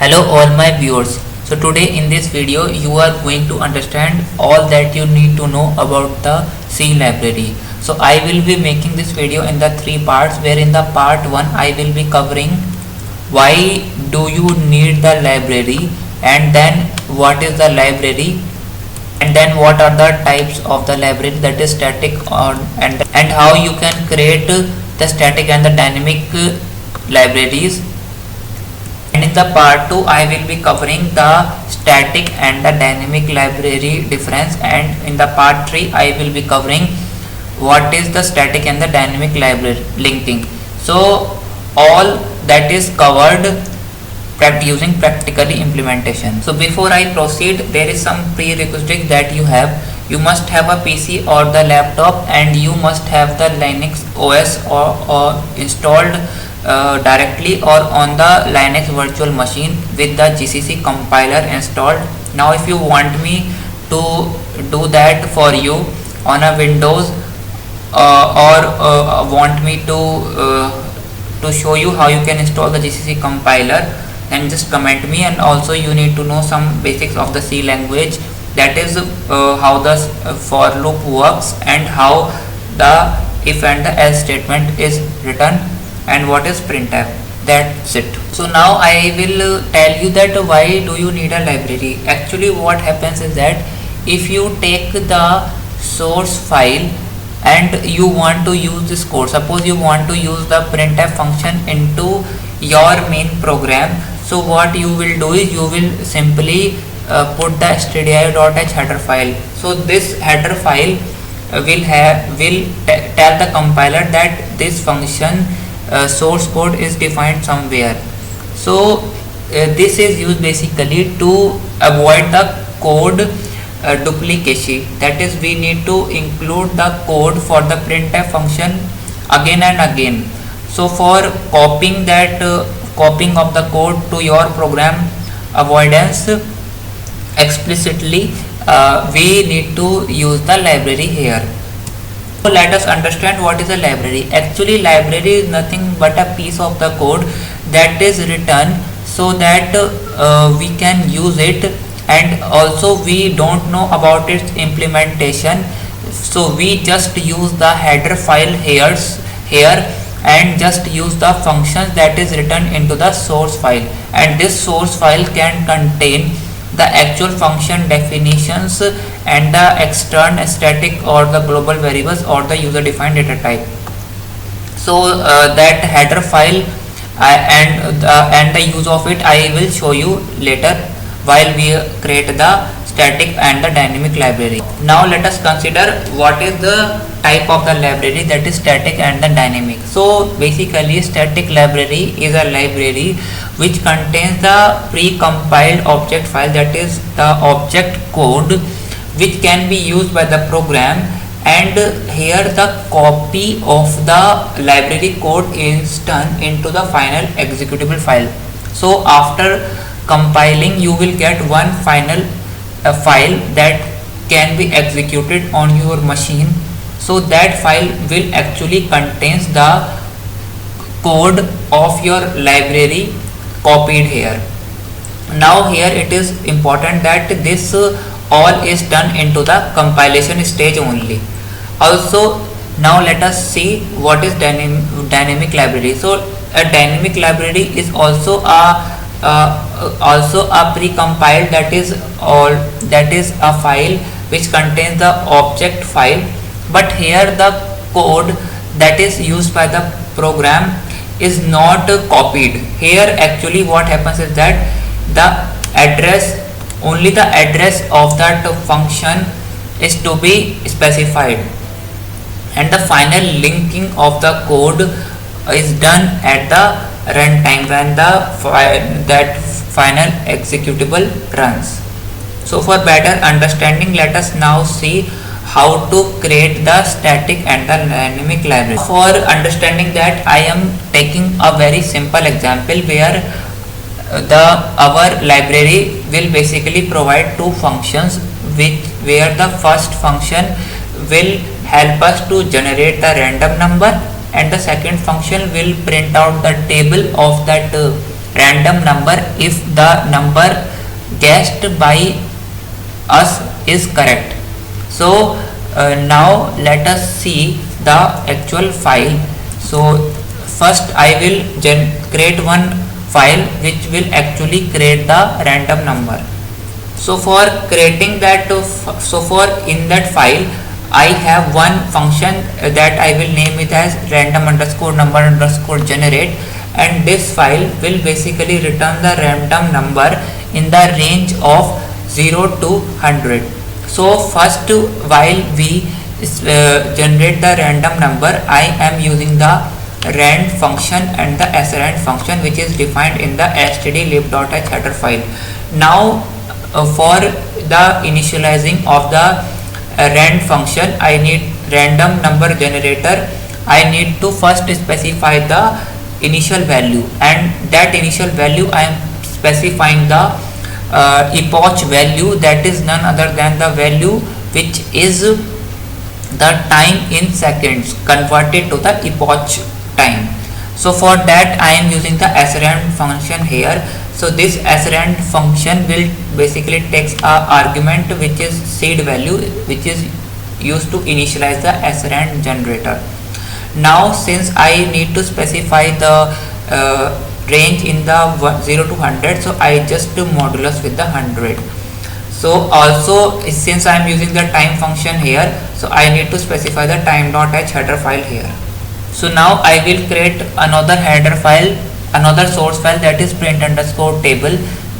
Hello all my viewers. So today in this video you are going to understand all that you need to know about the C library. So I will be making this video in the three parts, where in the part 1 I will be covering why do you need the library, and then what is the library, and then what are the types of the library, that is static and how you can create the static and the dynamic libraries. And in the part 2 I will be covering the static and the dynamic library difference, and in the part 3 I will be covering what is the static and the dynamic library linking. So all that is covered using practically implementation. So before I proceed, there is some prerequisite that you have. You must have a PC or the laptop, and you must have the Linux OS or installed directly or on the Linux virtual machine with the GCC compiler installed. Now if you want me to do that for you on a Windows or want me to show you how you can install the GCC compiler, then just comment me. And also you need to know some basics of the C language, that is how the for loop works and how the if and the else statement is written, and what is printf. That's it. So now I will tell you that why do you need a library. Actually what happens is that if you take the source file and you want to use this code, suppose you want to use the printf function into your main program, so what you will do is you will simply put the stdio.h header file. So this header file will tell the compiler that this function source code is defined somewhere. So this is used basically to avoid the code duplication, that is we need to include the code for the printf function again and again. So for copying of the code to your program avoidance explicitly, we need to use the library here. So let us understand what is a library. Actually library is nothing but a piece of the code that is written so that we can use it, and also we don't know about its implementation. So we just use the header file here and just use the functions that is written into the source file, and this source file can contain the actual function definitions and the external static or the global variables or the user defined data type. So that header file and the use of it I will show you later while we create the static and the dynamic library. Now let us consider what is the type of the library, that is static and the dynamic. So basically static library is a library which contains the pre-compiled object file, that is the object code which can be used by the program, and here the copy of the library code is done into the final executable file. So after compiling you will get one final file that can be executed on your machine. So that file will actually contains the code of your library copied here. Now here it is important that this all is done into the compilation stage only. Also now let us see what is dynamic library. So a dynamic library is also a pre-compiled, that is a file which contains the object file, but here the code that is used by the program is not copied. Here actually what happens is that only the address of that function is to be specified, and the final linking of the code is done at the runtime when that final executable runs. So for better understanding, let us now see how to create the static and the dynamic library. For understanding that, I am taking a very simple example where our library will basically provide two functions, where the first function will help us to generate the random number, and the second function will print out the table of that random number if the number guessed by us is correct. So now let us see the actual file. So first I will create one file which will actually create the random number. So for creating that, in that file I have one function that I will name it as random underscore number underscore generate, and this file will basically return the random number in the range of 0 to 100. So first, while we generate the random number, I am using the rand function and the srand function, which is defined in the stdlib.h header file. Now for the initializing of the rand function, I need random number generator. I need to first specify the initial value, and that initial value I am specifying the epoch value, that is none other than the value which is the time in seconds converted to the epoch time. So for that I am using the srand function here. So this srand function will basically takes a argument which is seed value, which is used to initialize the srand generator. Now since I need to specify the range in the 0 to 100, so I just do modulus with the 100. So also since I am using the time function here, so I need to specify the time.h header file here. So now I will create another header file, another source file, that is print underscore table,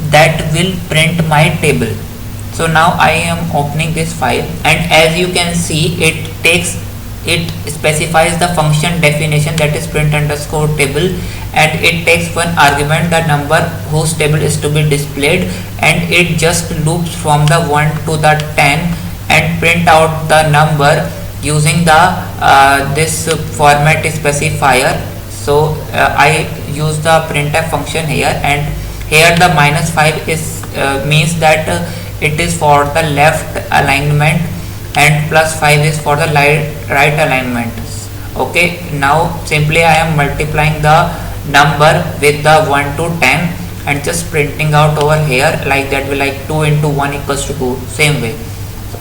that will print my table. So now I am opening this file, and as you can see, it specifies the function definition, that is print underscore table, and it takes one argument, the number whose table is to be displayed, and it just loops from the 1 to the 10 and print out the number using the this format specifier. So I use the printf function here, and here the -5 is means that it is for the left alignment, and +5 is for the right alignment. Okay, now simply I am multiplying the number with the 1 to 10 and just printing out over here like that, will like 2 into 1 equals to 2, same way.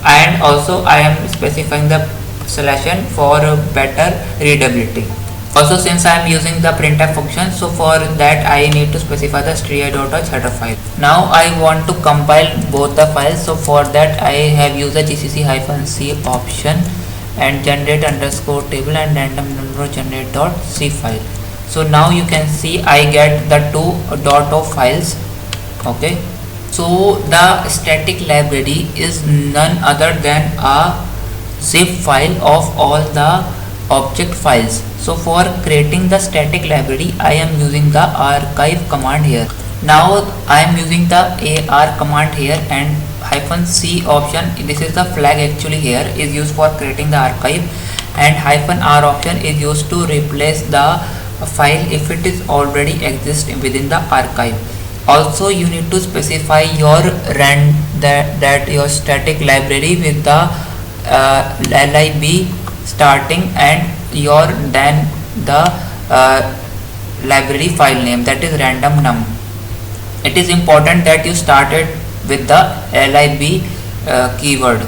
And also I am specifying the selection for better readability. Also since I am using the printf function, so for that I need to specify the stri.h header file. Now I want to compile both the files, so for that I have used the gcc-c option and generate underscore table and random number generate.c file. So now you can see I get the two .o files. Okay, so the static library is none other than a zip file of all the object files. So for creating the static library I am using the archive command here. Now I am using the ar command here, and -c option, this is the flag actually here, is used for creating the archive, and -r option is used to replace the file if it is already exist within the archive. Also you need to specify your that your static library with the lib starting and your then the library file name, that is random num. It is important that you started with the lib keyword.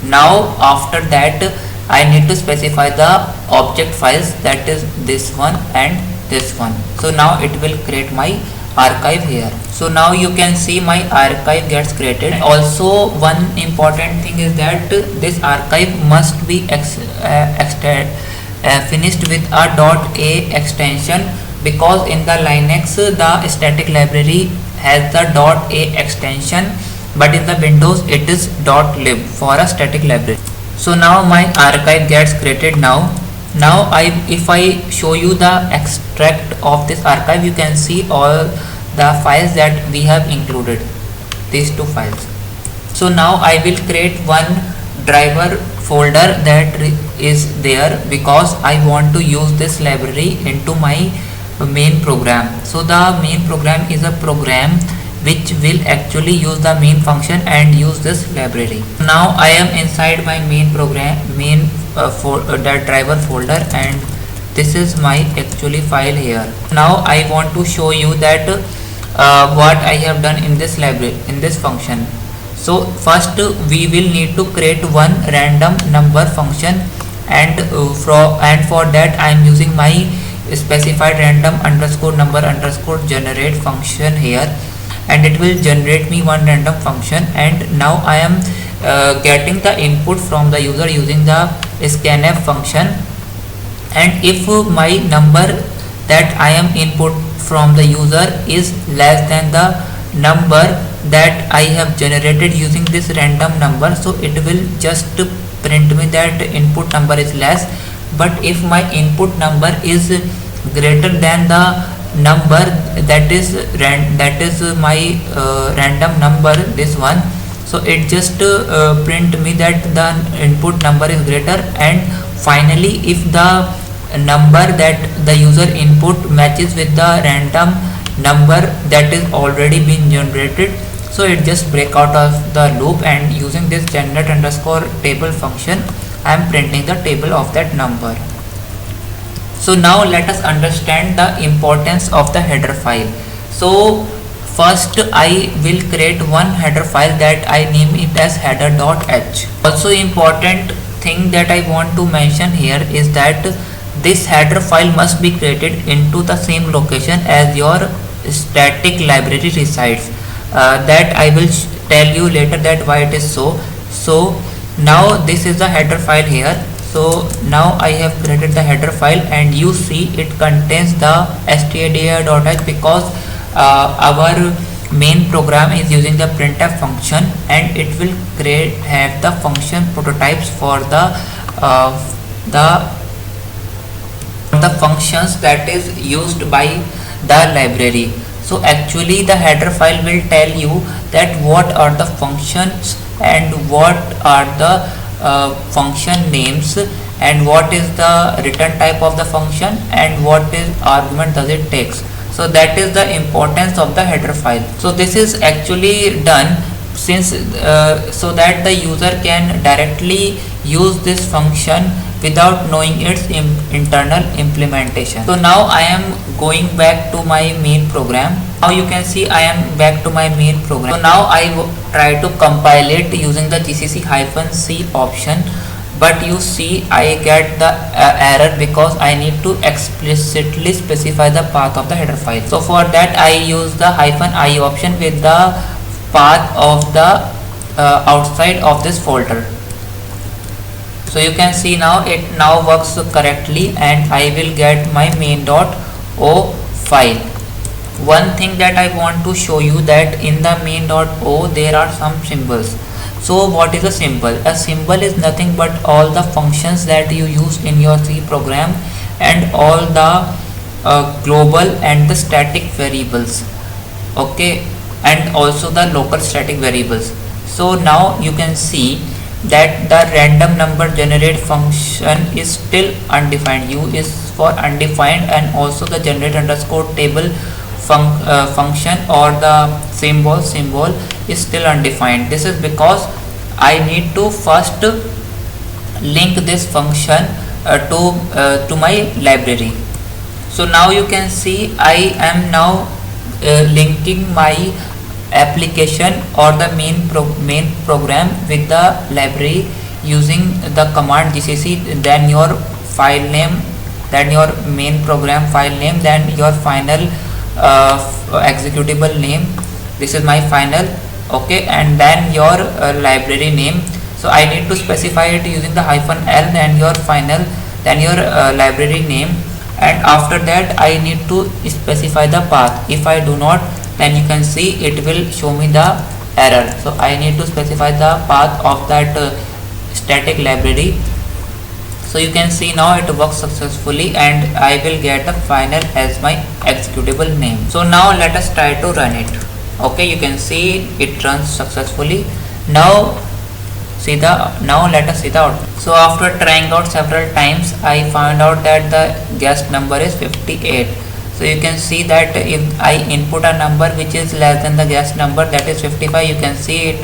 Now after that I need to specify the object files, that is this one and this one. So now it will create my archive here. So now you can see my archive gets created. Also one important thing is that this archive must be finished with a .a extension, because in the Linux the static library has the .a extension, but in the Windows it is .lib for a static library. So now my archive gets created. Now if I show you the extract of this archive, you can see all the files that we have included, these two files. So now I will create one driver folder that is there, because I want to use this library into my main program. So the main program is a program which will actually use the main function and use this library. Now I am inside my main program, that driver folder, and this is my actually file here. Now I want to show you that what I have done in this library, in this function. So first we will need to create one random number function, and for that I am using my specified random underscore number underscore generate function here, and it will generate me one random function. And now I am getting the input from the user using the scanf function, and if my number that I am input from the user is less than the number that I have generated using this random number, so it will just print me that input number is less. But if my input number is greater than the number that is my random number, this one, so it just print me that the input number is greater. And finally, if the number that the user input matches with the random number that is already been generated, so it just break out of the loop, and using this generate underscore table function I am printing the table of that number. So now let us understand the importance of the header file. So first I will create one header file that I name it as header.h. Also important thing that I want to mention here is that this header file must be created into the same location as your static library resides. That I will tell you later that why it is so. So now this is the header file here. So now I have created the header file, and you see it contains the stdio.h because our main program is using the printf function, and it will have the function prototypes for the functions that is used by the library. So actually the header file will tell you that what are the functions and what are the function names, and what is the return type of the function, and what is argument does it takes. So that is the importance of the header file. So this is actually done since so that the user can directly use this function without knowing its internal implementation. So now I am going back to my main program. Now you can see I am back to my main program. So now I try to compile it using the gcc-c option, but you see I get the error because I need to explicitly specify the path of the header file. So for that I use the -i option with the path of the outside of this folder. So you can see now it now works correctly, and I will get my main.o file. One thing that I want to show you that in the main.o there are some symbols. So what is a symbol? A symbol is nothing but all the functions that you use in your C program, and all the global and the static variables, okay, and also the local static variables. So now you can see that the random number generate function is still undefined. U is for undefined, and also the generate underscore table function or the symbol is still undefined. This is because I need to first link this function to my library. So now you can see I am now linking my application or the main program with the library using the command gcc, then your file name, then your main program file name, then your final executable name. This is my final, okay, and then your library name. So I need to specify it using the -l, then your final, then your library name, and after that I need to specify the path. If I do not, then you can see it will show me the error. So I need to specify the path of that static library. So you can see now it works successfully, and I will get the final as my executable name. So now let us try to run it. Okay, you can see it runs successfully. Now let us see the output. So after trying out several times, I found out that the guessed number is 58. So you can see that if I input a number which is less than the guessed number, that is 55, you can see it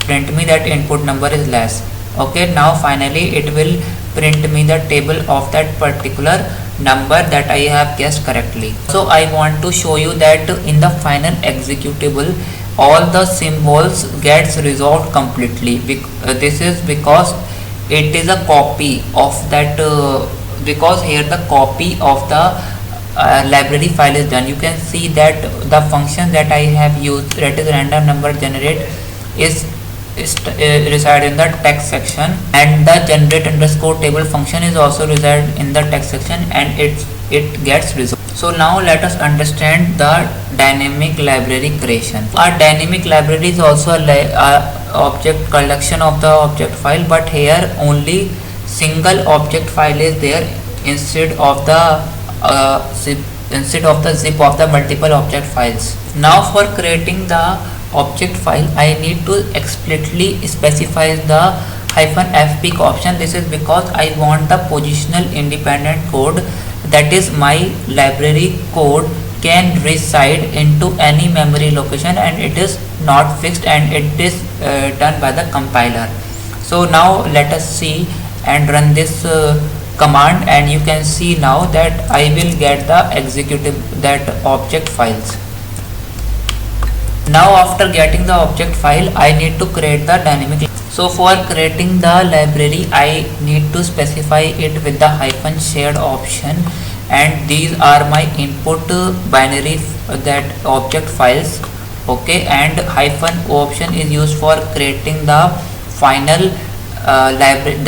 print me that input number is less. Okay, now finally it will print me the table of that particular number that I have guessed correctly. So I want to show you that in the final executable all the symbols gets resolved completely. This is because it is a copy of that because here the copy of the library file is done. You can see that the function that I have used, that is random number generate, is reside in the text section, and the generate underscore table function is also reside in the text section, and it gets resolved. So now let us understand the dynamic library creation. Our dynamic library is also a object collection of the object file, but here only single object file is there instead of the zip of the multiple object files. Now for creating the object file, I need to explicitly specify the -fp option. This is because I want the positional independent code, that is my library code can reside into any memory location and it is not fixed, and it is done by the compiler. So now let us see and run this command, and you can see now that I will get the that object files. Now after getting the object file, I need to create the dynamic. So for creating the library, I need to specify it with the -shared option, and these are my input binary that object files. Okay, and -o option is used for creating the final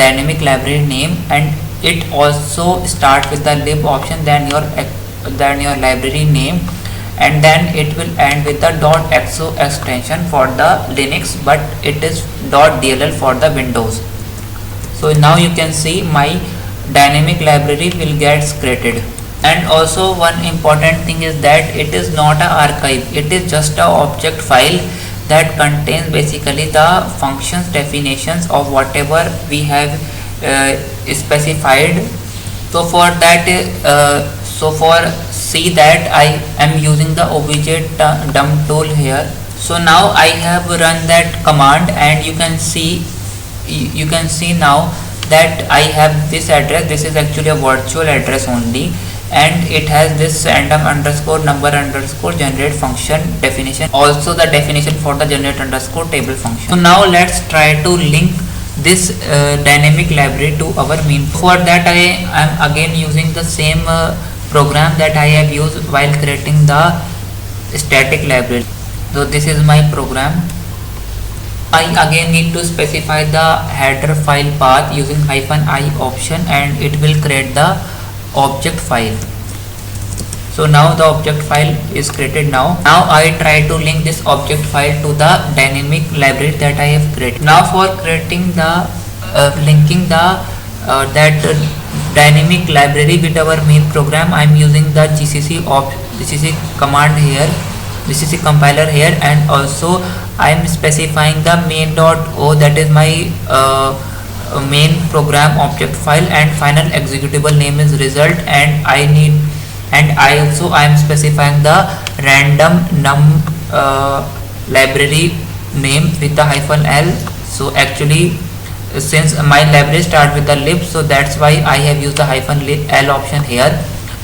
dynamic library name, and it also starts with the lib option, then your library name, and then it will end with the .xo extension for the Linux, but it is .dll for the Windows. So now you can see my dynamic library will get created. And also one important thing is that it is not an archive, it is just a object file that contains basically the functions definitions of whatever we have specified. So for that see that I am using the obj dump tool here. So now I have run that command, and you can see now that I have this address. This is actually a virtual address only, and it has this random underscore number underscore generate function definition, also the definition for the generate underscore table function. So now let's try to link this dynamic library to our main. For that I am again using the same program that I have used while creating the static library. So this is my program. I again need to specify the header file path using -i option, and it will create the object file. So now the object file is created. Now I try to link this object file to the dynamic library that I have created. Now for creating the linking the that dynamic library with our main program, I am using the GCC command here, GCC compiler here, and also I am specifying the main.o, that is my main program object file, and final executable name is result, and I am specifying the random num library name with the -l. So actually since my library start with the lib, so that's why I have used the -l option here.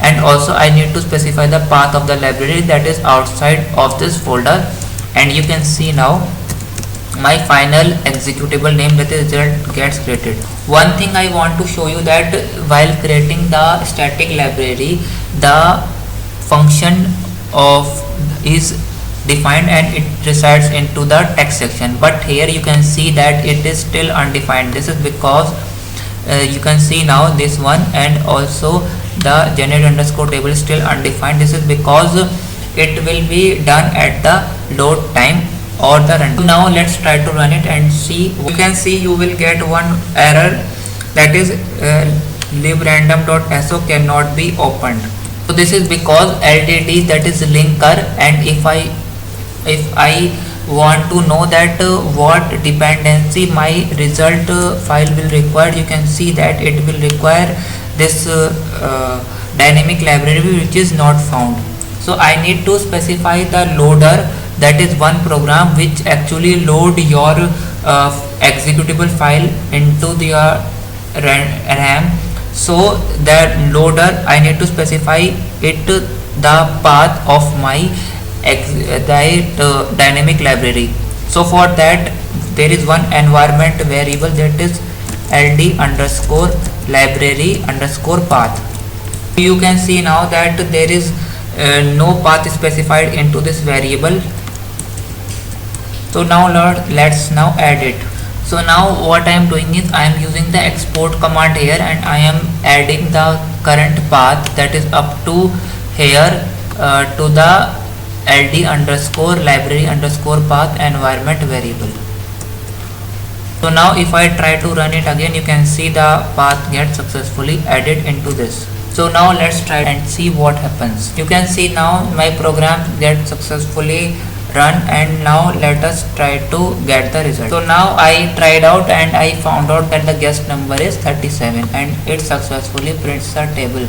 And also I need to specify the path of the library that is outside of this folder, and you can see now my final executable name, that is result, gets created. One thing I want to show you that while creating the static library, the function is defined and it resides into the text section, but here you can see that it is still undefined. This is because you can see now this one, and also the generate underscore table is still undefined. This is because it will be done at the load time or the run. Now let's try to run it and see. You can see you will get one error, that is librandom.so cannot be opened. So this is because LDD, that is linker, and if I want to know that what dependency my result file will require, you can see that it will require this dynamic library which is not found. So I need to specify the loader, that is one program which actually load your executable file into RAM. So that loader, I need to specify it the path of my dynamic library. So for that there is one environment variable, that is ld underscore library underscore path. You can see now that there is no path specified into this variable. So now let's now add it. So now what I am doing is I am using the export command here, and I am adding the current path, that is up to here to the ld underscore library underscore path environment variable. So now if I try to run it again, you can see the path gets successfully added into this. So now let's try and see what happens. You can see now my program gets successfully run, and now let us try to get the result. So now I tried out and I found out that the guest number is 37, and it successfully prints the table.